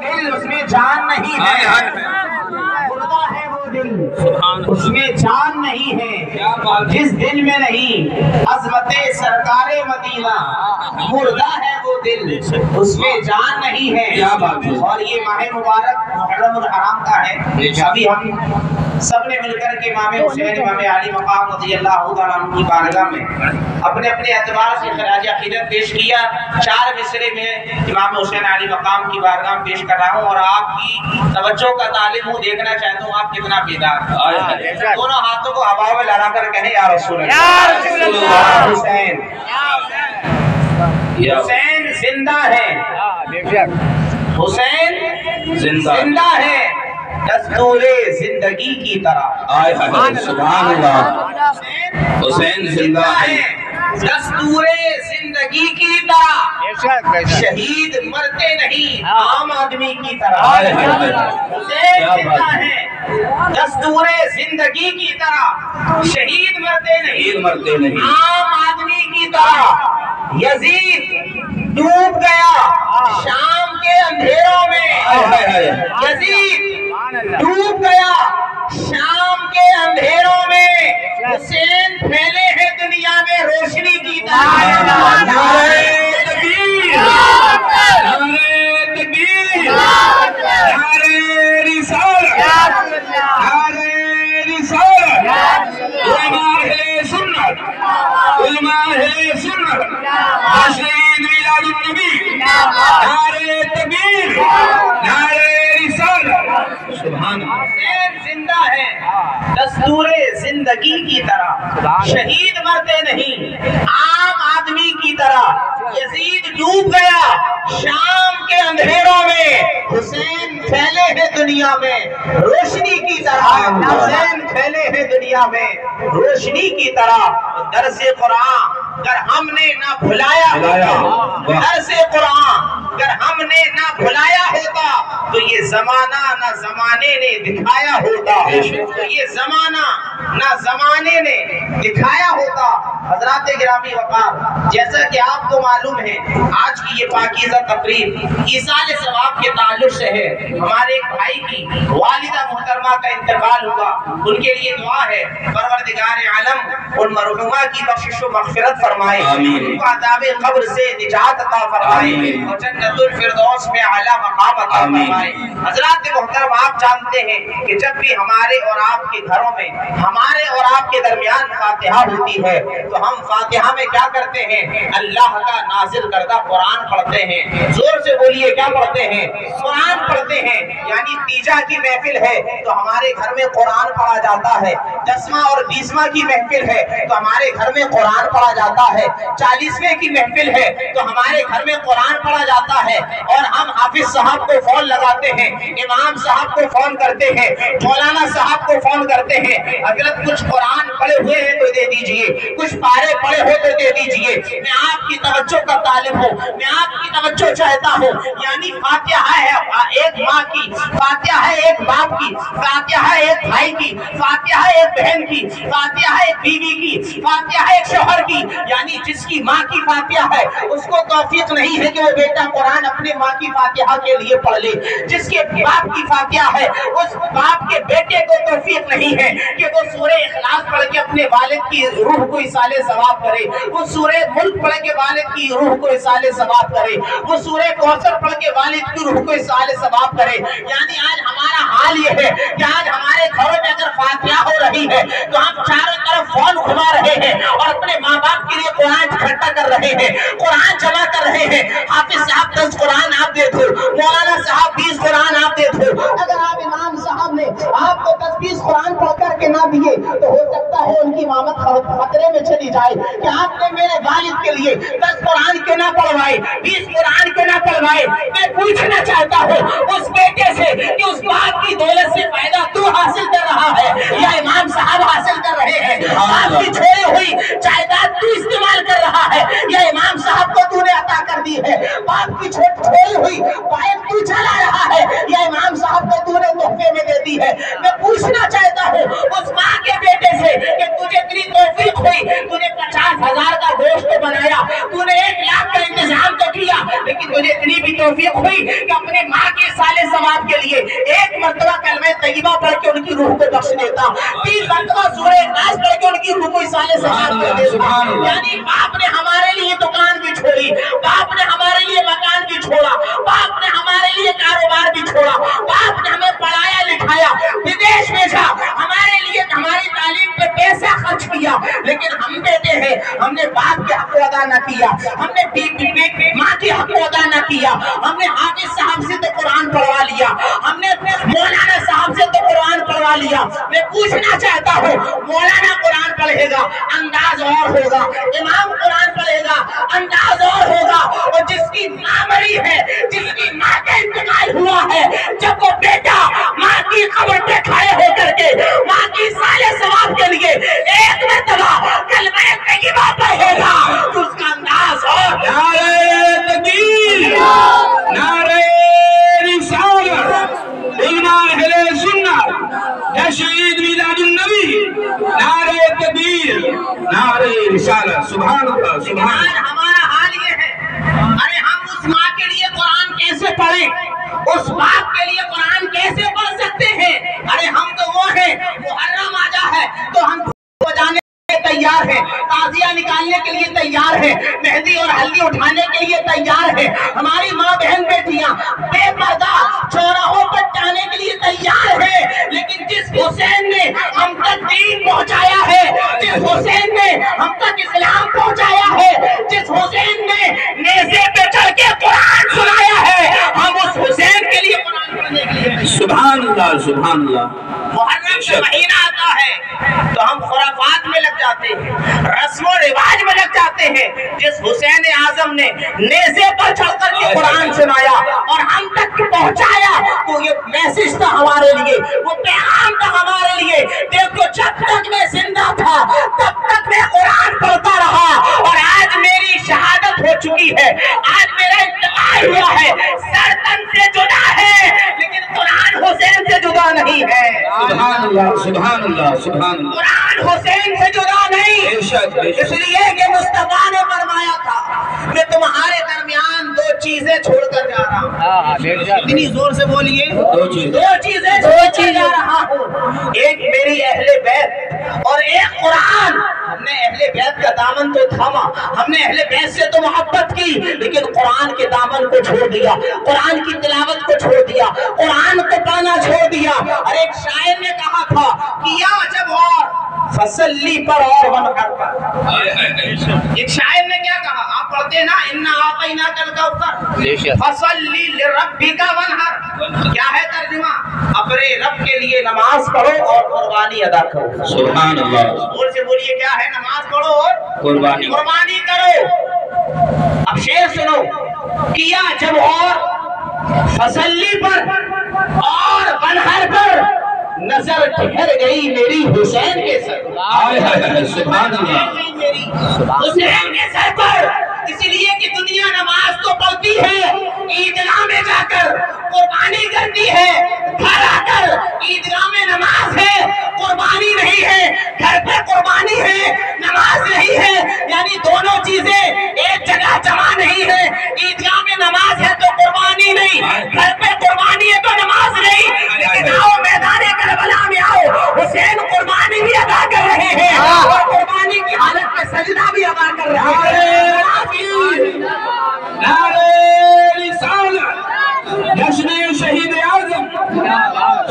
دل اس میں جان نہیں ہے، مردہ ہے وہ دل اس میں جان نہیں ہے، جس دل میں نہیں عظمت سرکار مدینہ، مردہ ہے وہ دل اس میں جان نہیں ہے۔ اور یہ ماہ مبارک محرم الحرام کا ہے۔ ابھی ہم سب نے مل کر کے امام حسین امام علی مقام رضی اللہ تعالیٰ عنہ کی بارگاہ میں اپنے اپنے اعتبار سے خراج عقیدت پیش کیا۔ 4 مصرے میں امام حسین علی مقام کی بارگاہ میں پیش کر رہا ہوں اور آپ کی توجہ کا طالب ہوں، دیکھنا چاہتا ہوں آپ کتنا بیدار۔ دونوں ہاتھوں کو ہوا میں لڑا کر کہیں یا رسول اللہ، حسین حسین زندہ ہے، حسین زندہ ہے دستور زندگی کی طرح، سبحان اللہ، حسین زندہ ہے دستور زندگی کی طرح، شہید مرتے نہیں عام آدمی کی طرح، حسین زندہ ہے دستور زندگی کی طرح، شہید مرتے نہیں عام آدمی کی طرح۔ یزید ڈوب گیا شام کے اندھیروں میں، یزید ڈوب گیا شام کے اندھیروں میں، حسین پھیلے ہیں دنیا میں روشنی کی طرح۔ نعرہ تکبیر، نعرہ تکبیر، نعرہ رسالت، نعرہ رسالت، علماء سنت، علماء سنت، حسین میلاد النبی، نعرہ تکبیر، نعرہ رسالت، سبحان اللہ۔ حسین زندہ ہے دستور زندگی کی طرح، شہید مرتے نہیں عام آدمی کی طرح، یزید ڈوب گیا شام کے اندھیروں میں، حسین پھیلے ہیں دنیا میں روشنی کی طرح، حسین پھیلے ہیں دنیا میں روشنی کی طرح۔ درس قرآن اگر ہم نے نہ بھلایا ہوتا، درس قرآن اگر ہم نے نہ بھلایا ہوتا تو یہ زمانہ نہ زمانے نے دکھایا ہوتا، تو یہ زمانہ نہ زمانے نے دکھایا ہوتا۔ حضرات گرامی وقار، جیسا کہ آپ کو معلوم ہے آج کی یہ پاکیزہ تقریب ایصال ثواب کے تعلق سے ہے۔ ہمارے ایک بھائی کی والدہ محترمہ کا انتقال ہوا، ان کے لیے دعا ہے پروردگار عالم ان مرحومہ کی بخشش و مغفرت فرمائے، ان کو عذاب قبر سے نجات عطا فرمائے اور جنت الفردوس میں اعلیٰ مقام عطا فرمائے۔ حضرات محترم، آپ جانتے ہیں کہ جب بھی ہمارے اور آپ کے گھروں میں ہمارے اور آپ کے درمیان فاتحہ ہوتی ہے تو ہم فاتحہ میں کیا کرتے ہیں؟ اللہ کا نازل کردہ قرآن پڑھتے ہیں۔ زور سے بولیے، کیا پڑھتے ہیں؟ قرآن پڑھتے ہیں۔ یعنی تیجا کی محفل ہے تو ہمارے گھر میں قرآن پڑھا جاتا ہے، 10واں اور 20واں کی محفل ہے تو ہمارے گھر میں قرآن پڑھا جاتا ہے، 40ویں کی محفل ہے تو ہمارے گھر میں قرآن پڑھا جاتا ہے، اور ہم حافظ صاحب کو فون لگاتے ہیں، امام صاحب کو فون کرتے ہیں، مولانا صاحب کو فون کرتے ہیں، حضرت کچھ قرآن پڑھے ہوئے ہیں تو دے دیجئے، کچھ پارے پڑھے ہو تو دے دیجئے، میں آپ کی توجہ کا طالب ہوں، میں آپ کی توجہ چاہتا ہوں۔ یعنی فاتحہ ہے ایک ماں کی، فاتحہ ہے ایک باپ کی، فاتحہ ہے ایک بھائی کی، فاتحہ ہے ایک بہن کی، فاتحہ ہے ایک بیوی کی، فاتحہ ہے ایک شوہر کی۔ یعنی جس کی ماں کی فاتحہ ہے اس کو توفیق نہیں ہے کہ وہ بیٹا قرآن اپنے ماں کی فاتحہ کے لیے پڑھ لے، جس کے باپ کی فاتحہ ہے اس باپ کے بیٹے کو توفیق نہیں ہے کہ وہ سورہ اخلاص پڑھ کے اپنے والد کی روح کو ایصال ثواب کرے، وہ سورہ ملک پڑھ کے والد کی روح کو ایصال ثواب کرے، وہ سورہ کوثر پڑھ کے والد کی روح کو ایصال ثواب کرے۔ یعنی آج ہمارا حال یہ ہے کہ آج ہمارے گھروں میں اگر فاتحہ ہو رہی ہے تو ہم چاروں طرف فون گھما رہے ہیں اور اپنے ماں باپ کے لیے قرآن اکٹھا کر رہے ہیں، قرآن جمع کر رہے ہیں۔ حافظ صاحب 10 قرآن آپ دے دو، مولانا صاحب 20 قرآن آپ دے دو۔ اگر آپ امام صاحب نے آپ کو 10-20 قرآن پڑھ کر کے نہ دیے تو ہو سکتا ہے ان کی امامت خطرے میں چلی جائے کہ آپ نے میرے والد کے لیے 10 قرآن کیوں نہ پڑھوائے، 20 قرآن کیوں نہ پڑھوائے۔ میں پوچھنا چاہتا ہوں اس بیٹے سے کہ اس باپ کی دولت سے فائدہ تو حاصل کر رہا ہے یا امام صاحب حاصل کر رہے ہیں؟ باپ کی چھوڑی ہوئی جائیداد تو استعمال کر رہا ہے یا امام صاحب کو تو نے عطا کر دی ہے؟ باپ کی چھوڑی ہوئی بائک تو چلا رہا ہے یا امام صاحب کو تو نے تحفے تحفے میں دیتی ہے. میں پوچھنا چاہتا ہوں اس ماں کے بیٹے سے کہ تجھے اتنی توفیق ہوئی, تو نے 50,000 کا گوشت بنایا, تو نے 1 لاکھ کا انتظام تو کیا, لیکن تجھے اتنی بھی توفیق ہوئی کہ اپنے ماں کے سالے ثواب کے لیے 1 مرتبہ کلمہ طیبہ پڑھ کے ان کی روح کو بخش دیتا, 3 مرتبہ سورہ اخلاص پڑھ کے ان کی روح کو سالے ثواب کر دیتا. یعنی باپ نے ہمارے لیے دکان بھی چھوڑی, باپ نے ہمارے لیے مکان بھی چھوڑا, باپ نے ہمارے لیے کاروبار بھی چھوڑا, باپ نے ہمیں پڑھایا لکھایا, ودیش بھیجا, ہمارے لیے ہماری تعلیم پہ پیسہ خرچ کیا, لیکن ہم بیٹے ہیں, ہم نے باپ کے حق کو ادا نہ کیا, ہم نے ماں کے حق کو ادا نہ کیا, ہم نے حافظ صاحب سے تو قرآن پڑھوا لیا, ہم نے مولانا صاحب سے تو قرآن پڑھوا لیا. میں پوچھنا چاہتا ہوں, مولانا قرآن پڑھے گا انداز اور ہوگا, امام قرآن پڑھے گا انداز اور ہوگا, اور جس کی ماں مری ہے, جس کی ماں کا انتقال ہوا ہے, جب وہ بیٹا ماں کی قبر پہ کھڑے ہو کر کے ماں کی سالے ثواب کے لیے 1 مرتبہ کلمہ طیبہ پڑھے گا تو اس کا انداز اور. نعرہ تکبیر, نعرہ رسالت, علماء اہل سنت, شہید میلاد النبی, نعرہ تکبیر, نعرہ رسالت. سبحان اللہ, سبحان اللہ. ہمارا حال یہ ہے, ارے ہم اس ماں کے لیے قرآن کیسے پڑھیں, اس باپ کے لیے قرآن کیسے پڑھ سکتے ہیں؟ ارے ہم تو وہ ہیں, محرم آجا ہے تو ہم بجانے تیار ہیں, تعزیہ نکالنے کے لیے تیار ہیں, مہندی اور ہلدی اٹھانے کے لیے تیار ہیں, ہماری ماں بہن بیٹیاں بے پردہ چوراہوں پر جانے کے لیے تیار ہیں, لیکن جس حسین نے ہم تک دین پہنچایا ہے, جس حسین نے ہم تک اسلام پہنچایا ہے, جس حسین نے نیزے پہ چڑھ کے قرآن سنایا ہے, ہم اس حسین کے لیے قرآن پڑھنے کے لیے. سبحان اللہ, سبحان اللہ. محرم کا مہینہ آتا ہے تو ہم خرافات میں لگ جاتے ہیں, رسم و رواج میں لگ جاتے ہیں. جس حسین اعظم نے نیزے پر چڑھ کر کے قرآن سنایا اور ہم تک پہنچایا, تو یہ میسج تھا ہمارے لیے, وہ پیغام تھا ہمارے لیے. دیکھو جب تک میں زندہ تھا تب تک میں قرآن پڑھتا رہا, اور آج میری شہادت ہو چکی ہے, آج میرا انتقال ہوا ہے, سر تن سے جدا ہے لیکن قرآن حسین سے جدا نہیں ہے. سبحان اللہ, سبحان اللہ, سبحان اللہ. قرآن حسین سے جدا نہیں, اس لیے کہ مصطفیٰ نے فرمایا تھا میں تمہارے درمیان 2 چیزیں چھوڑ کر جا رہا ہوں. اتنی زور سے بولیے, 2 چیزیں چھوڑ کر جا رہا ہوں, ایک میری اہل بیت اور ایک قرآن. ہم نے اہل بیت کا دامن تو تھاما, ہم نے اہل بیت سے تو محبت کی, لیکن قرآن کے دامن کو چھوڑ دیا, قرآن کی تلاوت کو چھوڑ دیا, قرآن کو پڑھنا چھوڑ دیا. اور ایک شاعر نے کہا تھا کیا جب اور فصلی پر اور ونحر پر. ایک شاعر نے کیا کہا, آپ پڑھتے نا انا اعطینا کل کوثر فصلی لربک ونحر. کیا ہے ترجمہ, اپنے رب کے لیے نماز پڑھو اور قربانی ادا کرو. سبحان اللہ. زور سے بولیے, کیا ہے, نماز پڑھو اور قربانی کرو. اب شعر سنو, کیا جب اور فصلی پر اور ونحر پر, نظر ٹھہر گئی میری حسین کے سر. سبحان اللہ. حسین کے سر پر, اس لیے کہ دنیا نماز تو پڑھتی ہے, عیدگاہ میں جا کر قربانی کرتی ہے, گھر آ کر عیدگاہ میں نماز ہے, قربانی نہیں ہے, گھر پہ قربانی ہے, نماز نہیں ہے. یعنی دونوں چیزیں ایک جگہ جمع نہیں ہے. عیدگاہ میں نماز ہے تو قربانی نہیں, گھر پہ قربانی ہے تو نماز نہیں. لیکن آؤ میدان کربلا میں آؤ, حسین قربانی بھی ادا کر رہے ہیں اور قربانی کی حالت میں سجدہ بھی ادا کر رہے ہیں. نعرہ رسالت, جشن شہید اعظم.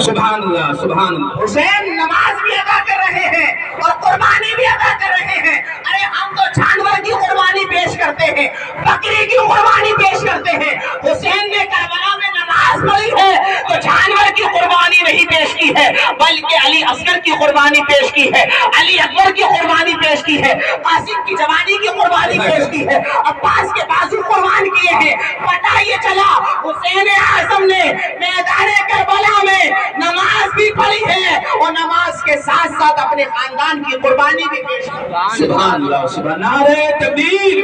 سبحان اللہ, سبحان اللہ. حسین نماز بھی ادا کر رہے ہیں اور قربانی بھی ادا کر رہے ہیں. ارے ہم تو جانور کی قربانی پیش کرتے ہیں, بکری کی قربانی پیش کرتے ہیں. حسین نے کربلا میں نماز پڑھی ہے تو جانور کی قربانی نہیں پیش کی ہے, بلکہ علی اصغر کی قربانی پیش کی ہے, علی اکبر کی قربانی پیش کی ہے, قاسم کی جوانی کی قربانی پیش کی ہے, عباس کے بازو قربان کیے ہیں. پتہ یہ چلا حسین اعظم نے میدان کربلا میں نماز بھی پڑھی ہے اور نماز کے ساتھ ساتھ اپنے خاندان کی قربانی بھی پیش کرتا ہوں۔ سبحان اللہ، سبحان نعرہ تکبیر،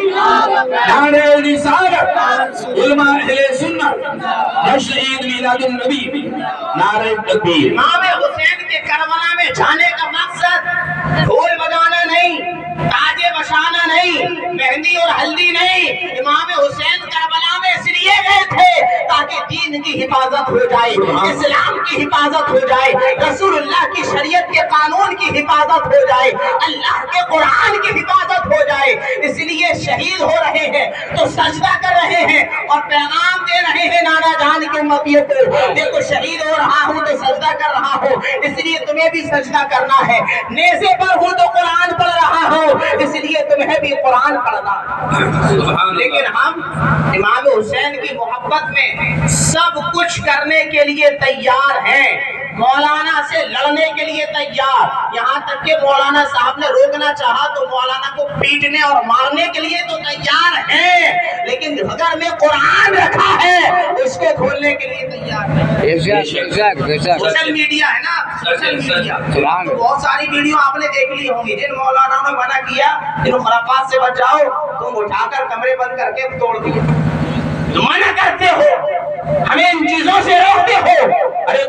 نعرہ رسالت، علماء اہل سنت، جشن عید میلاد النبی، نعرہ تکبیر۔ امام حسین کے کربلا میں جانے کا مقصد ڈھول بجانا نہیں، تاجے بشانا نہیں، مہندی اور ہلدی نہیں۔ امام حسین کربلا میں اس لیے گئے تھے تاکہ دین کی حفاظت ہو جائے، اسلام کی حفاظت ہو جائے، رسول اللہ کی شریعت کے قانون کی حفاظت ہو جائے، اللہ کے قرآن کی حفاظت ہو جائے۔ اس لیے شہید ہو رہے ہیں تو سجدہ کر رہے ہیں اور پیغام دے رہے ہیں نانا جان کی امتیوں کو، دیکھو شہید ہو رہا ہوں تو سجدہ کر رہا ہوں، اس لیے تمہیں بھی سجدہ کرنا ہے۔ نیزے پر ہوں تو قرآن پڑھ رہا ہوں، اس لیے تمہیں بھی قرآن پڑھنا ہے۔ لیکن ہم امام حسین کی محبت میں سب کچھ کرنے کے لیے تیار ہیں، مولانا سے لڑنے کے لیے تیار، یہاں تک کہ مولانا صاحب نے روکنا چاہا تو مولانا کو پیٹنے اور مارنے کے لیے تو تیار ہیں، لیکن گھر میں قرآن رکھا ہے اس کو کھولنے کے لیے تیار ہیں۔ سوشل میڈیا ہے نا، سوشل میڈیا تو بہت ساری ویڈیو آپ نے دیکھ لی ہوں گی جن مولانا نے منع کیا جن خرافات سے بچ جاؤ، تم اٹھا کر کمرے بند کر کے توڑ دیا، منع کرتے ہو، ہمیں ان چیزوں سے روکتے ہو۔ ارے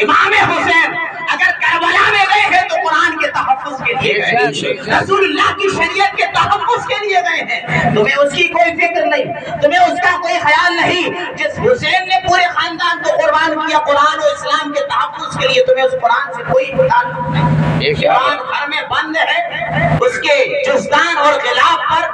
امام حسین اگر کربلا میں گئے ہیں تو قرآن کے تحفظ کے لیے گئے ہیں، رسول اللہ کی شریعت کے تحفظ کے لیے گئے ہیں، تمہیں اس کی کوئی فکر نہیں، تمہیں اس کا کوئی خیال نہیں۔ جس حسین نے پورے خاندان کو قربان کیا قرآن و اسلام کے تحفظ کے لیے، تمہیں اس قرآن سے کوئی تعلق نہیں۔ قرآن گھر میں بند ہے، اس کے جزدان اور غلاف پر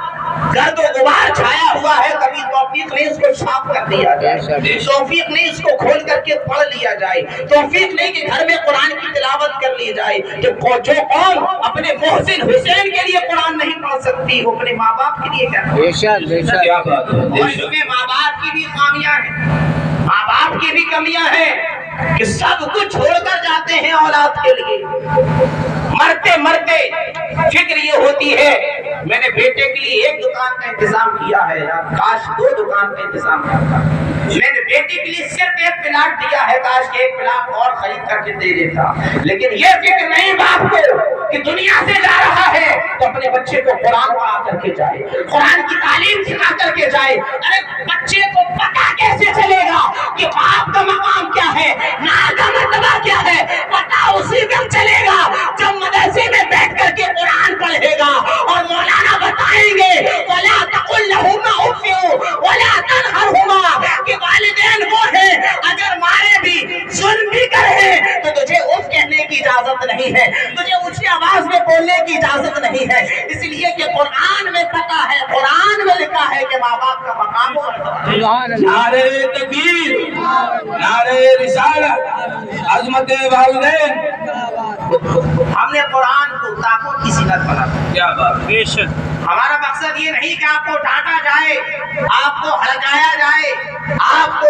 گرد و غبار چھایا ہوا ہے، کبھی توفیق نہیں اس کو صاف کر دیا جائے، توفیق نہیں اس کو کھول کر کے پڑھ لیا جائے، توفیق نہیں کہ گھر میں قرآن کی تلاوت کر لی جائے۔ جو قوم اپنے محسن حسین کے لیے قرآن نہیں پڑھ سکتی وہ اپنے ماں باپ کے لیے کیا بات ہے؟ اور اس میں ماں باپ کی بھی خامیاں ہیں، ماں باپ کی بھی کمیاں ہیں کہ سب کچھ چھوڑ کر جاتے ہیں اولاد کے لیے، مرتے مرتے فکر یہ ہوتی ہے میں نے بیٹے کے لیے ایک دکان کا انتظام کیا ہے، کاش 2 دکان کا انتظام کرتا، میں نے بیٹے کے لیے صرف 1 پلاٹ دیا ہے، کاش 1 پلاٹ اور خرید کر کے دے دیتا۔ لیکن یہ فکر نہیں باپ کو کہ دنیا سے جا رہا ہے تو اپنے بچے کو قرآن پڑھا کر کے جائے، قرآن کی تعلیم سکھا کر کے جائے۔ ارے بچے کو پتہ کیسے چلے گا کہ باپ کا مقام کیا ہے، ماں کا مرتبہ کیا ہے؟ پتہ اسی وقت چلے گا جب مدرسے میں بیٹھ کر کے قرآن پڑھے گا اور مولانا بتائیں گے وَلَا تَقُلْ لَهُمَا أُفٍّ وَلَا تَنْهَرْهُمَا کہ والدین وہ ہیں اگر مارے بھی ظلم بھی کرے تو تجھے اف کہنے کی اجازت نہیں ہے، تجھے اونچی آواز میں بولنے کی اجازت نہیں ہے، اس لیے کہ قرآن میں پتہ ہے، قرآن میں لکھا ہے کہ ماں باپ کا مقام ہو۔ نعرہ تکبیر، نعرہ رسالت، عظمت والدین۔ ہم نے قرآن کو طاقت کی زینت بنا دی۔ کیا بات ہے؟ ہمارا مقصد یہ نہیں کہ آپ کو ڈانٹا جائے، آپ کو ہڑکایا جائے، آپ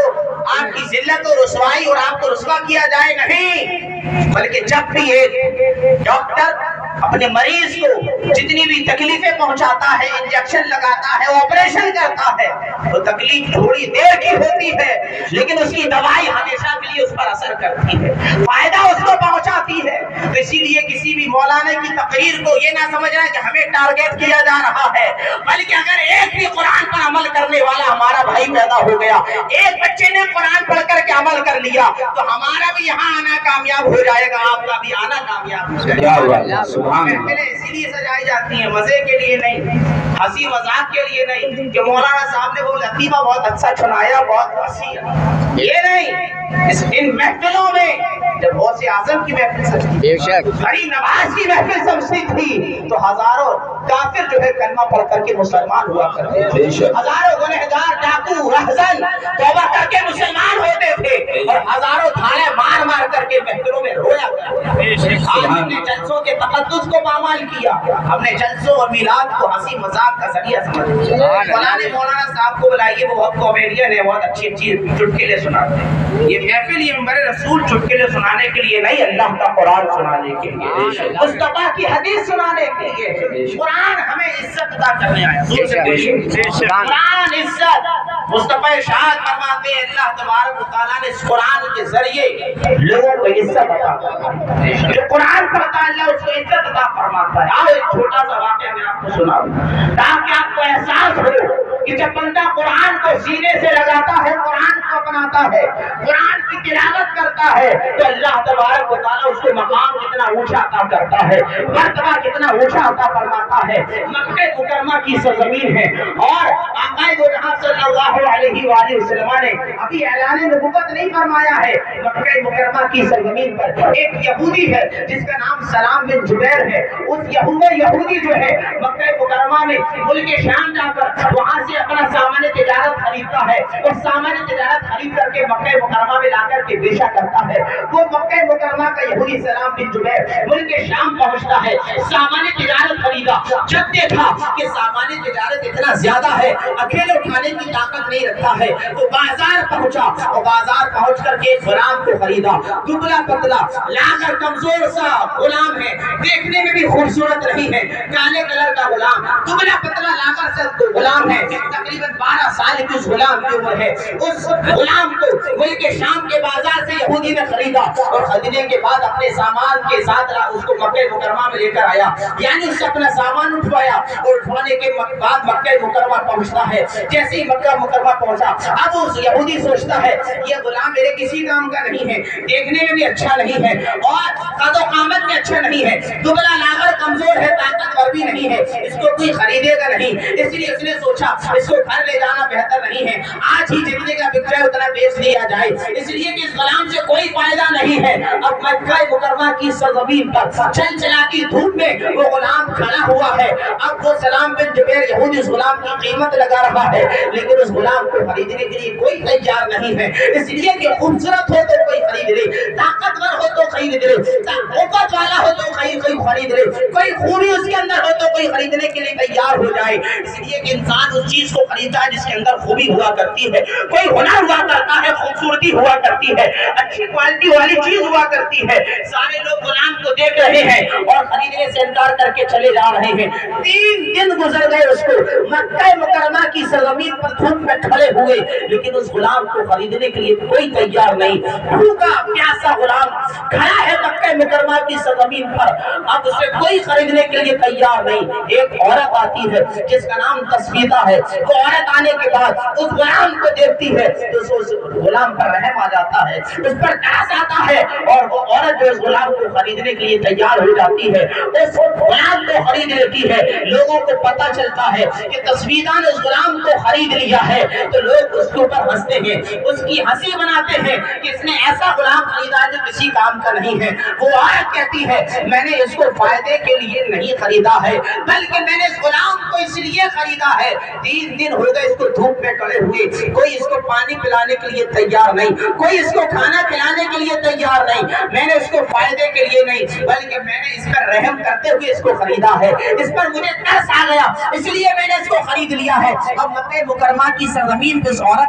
کی ذلت و رسوائی اور آپ کو رسوا کیا جائے، نہیں، بلکہ جب بھی ایک ڈاکٹر اپنے مریض کو جتنی بھی تکلیفیں پہنچاتا ہے، انجیکشن لگاتا ہے، آپریشن کرتا ہے، وہ تکلیف تھوڑی دیر کی ہوتی ہے لیکن اس کی دوائی ہمیشہ کے لیے اس پر اثر کرتی ہے، فائدہ اس کو پہنچاتی ہے۔ اسی لیے کسی بھی مولانا کی تقریر کو یہ نہ سمجھنا کہ ہمیں ٹارگیٹ کیا جا رہا ہے، بلکہ اگر ایک بھی قرآن پر عمل کرنے والا ہمارا بھائی پیدا ہو گیا، ایک بچے نے قرآن پڑھ کر کے عمل کر لیا تو ہمارا بھی یہاں آنا کامیاب ہو جائے گا، آپ کا بھی آنا کامیاب ہو جائے گا۔ محفلیں اسی لیے سجائی جاتی ہیں، مزے کے لیے نہیں، ہنسی مذاق کے لیے نہیں کہ مولانا صاحب نے وہ لطیفہ بہت اچھا سنایا، بہت وسیع، یہ نہیں۔ ان محفلوں میں جب غوث اعظم کی محفل سجتی، غریب نواز کی محفل سجتی تھی تو ہزاروں کافر جو ہے کلمہ پڑھ کر کے مسلمان ہوا کرتے تھے، ہزاروں گنہگار ڈاکو رہزن توبہ کر کے مسلمان ہوتے تھے اور ہزاروں تھانے مار مار کر کے محفلوں میں رویا کرتے تھے۔ آج اپنے جلسوں کے تقدس کو پامال استعمال کیا. ہم نے جلسوں اور میلاد کو ہنسی مذاق کا ذریعہ سمجھا. فلانے مولانا صاحب کو بلائیے، وہ بہت کامیڈین ہے، بہت اچھی اچھی چٹکلے سناتے ہیں. یہ محفل یہ منبر رسول چٹکلے سنانے کے لیے نہیں، اللہ کا قرآن سنانے کے لیے، مصطفیٰ کی حدیث سنانے کے لیے. قرآن ہمیں عزت عطا کرنے آیا. قرآن عزت مصطفیٰ ارشاد فرماتے ہیں اللہ تبارک و تعالیٰ نے اس قرآن کے ذریعے لوگوں کو عزت عطا فرماتا ہے. جو قرآن پڑھتا ہے اللہ اس کو عزت عطا فرماتا ہے. آؤ ایک چھوٹا سا واقعہ میں آپ کو سناؤں تاکہ آپ کو احساس ہو کہ جب بندہ قرآن کو سینے سے لگاتا ہے، قرآن کو اپناتا ہے، قرآن کی تلاوت کرتا ہے، تو اللہ تبارک و تعالیٰ اس کو مقام کتنا اونچا عطا کرتا ہے، مرتبہ کتنا اونچا عطا فرماتا ہے. مکہ مکرمہ کی سرزمین ہے اور آقا دو جہاں صلی اللہ علیہ وآلہ وسلم نے ابھی اعلان نبوت نہیں فرمایا ہے. مکہ مکرمہ کی سرزمین پر ایک یہودی ہے جس کا نام سلام بن جبیر ہے. اس یہودی جو ہے مکہ مکرمہ میں ملک شام جا کر وہاں سے اپنا سامان تجارت خریدتا ہے اور سامان تجارت خرید کر کے مکہ مکرمہ میں لا کر کے بیچا کرتا ہے. وہ مکہ مکرمہ کا یہودی سلام بن جبیر ملک شام پہنچتا ہے، سامان تجارت خریدا. جب دیکھا کہ سامان تجارت اتنا زیادہ ہے، اکیلے اٹھانے کی طاقت نہیں رکھتا ہے، تو بازار پہنچا اور بازار پہنچ کر کے غلام کو خریدا. دبلا پتلا لاغر کمزور سا غلام ہے، دیکھنے میں بھی خوبصورت نہیں ہے، کالے کلر کا غلام، دبلا پتلا لاغر سا غلام ہے. تقریباً 12 سال کی اس غلام کی عمر ہے. اس غلام کو ملک شام کے بازار سے یہودی نے خریدا اور خریدنے کے بعد اپنے سامان کے ساتھ اس کو مکہ مکرمہ میں لے کر آیا. یعنی اس سے اپنا سامان اٹھوایا اور اٹھوانے کے بعد مکہ مکرمہ پہنچتا ہے. جیسے ہی مکہ مکرمہ پہنچا اب اس یہودی سوچتا ہے یہ غلام میرے کسی کام کا نہیں ہے، دیکھنے میں بھی اچھا نہیں ہے اور قد و قامت میں اچھا نہیں ہے، دبلا لاغر کمزور ہے، طاقتور بھی نہیں ہے، اس کو کوئی خریدے گا نہیں. اس لیے اس نے سوچا اس کو گھر لے جانا بہتر نہیں ہے، آج ہی جتنے کا بک جائے اتنا بیچ دیا جائے، اس لیے کہ اس غلام سے کوئی فائدہ نہیں ہے. اب مکہ مکرمہ کی سرزمین پر چل چلا کی دھوپ میں وہ غلام کھڑا ہوا ہے. اب وہ سلام بن جبیر یہودی اس غلام کی قیمت لگا رہا ہے لیکن اس غلام کو خریدنے کے لیے کوئی تیار نہیں ہے. اس لیے کہ خوبصورت ہو تو کوئی خرید لے، طاقتور ہو تو خرید لے، قوت والا ہو تو کوئی خرید لے، کوئی خوبی اس کے اندر ہو تو کوئی خریدنے کے لیے تیار ہو جائے. اس لیے کہ انسان اس چیز کو خریدتا ہے جس کے اندر خوبی ہوا کرتی ہے، کوئی ہنر ہوا کرتا ہے، خوبصورتی ہوا کرتی ہے، اچھی کوالٹی والی چیز ہوا کرتی ہے. سارے لوگ غلام کو دیکھ رہے ہیں اور خریدنے سے انکار کر کے چلے جا رہے ہیں. 3 دن گزر گئے اس کو مکہ مکرمہ کی سرزمین پر دھوپ میں کھڑے ہوئے لیکن اس غلام کو خریدنے کے لیے کوئی تیار نہیں. بھوکا پیاسا غلام کھڑا ہے مکہ مکرمہ کی سرزمین پر، اب اسے کوئی خریدنے کے لیے تیار نہیں. ایک عورت آتی ہے جس کا نام تسفیدہ ہے. وہ عورت آنے کے بعد اس غلام کو دیکھتی ہے تو اس غلام پر رحم آ جاتا ہے، اس پر ترس آتا ہے اور وہ عورت جو اس غلام کو خریدنے کے لیے تیار ہو جاتی ہے اس غلام کو خرید لیتی ہے. لوگوں کو پتہ چلتا ہے کہ تسفیدہ نے اس غلام کو خرید لیا ہے تو لوگ اس کے اوپر ہنستے ہیں، اس کی ہنسی بناتے ہیں کہ اس نے ایسا غلام خریدا جو کسی کام کا نہیں ہے. وہ عورت کہتی ہے میں نے اس کو فائدے کے لیے نہیں خریدا ہے بلکہ میں نے اس غلام کو اس لیے خریدا ہے. 3 دن ہو گئے اس کو دھوپ میں کھڑے ہوئے، کوئی اس کو پانی پلانے کے لیے تیار نہیں، کوئی اس کو کھانا کھلانے کے لیے تیار نہیں. میں نے اس کو فائدے کے لیے نہیں بلکہ میں نے اس پر رحم کرتے ہوئے اس کو خریدا ہے. اس پر مجھے ترس آ گیا اس لیے میں نے اس کو خرید لیا ہے. اب مکہ مکرمہ کی سرزمین پہ اس عورت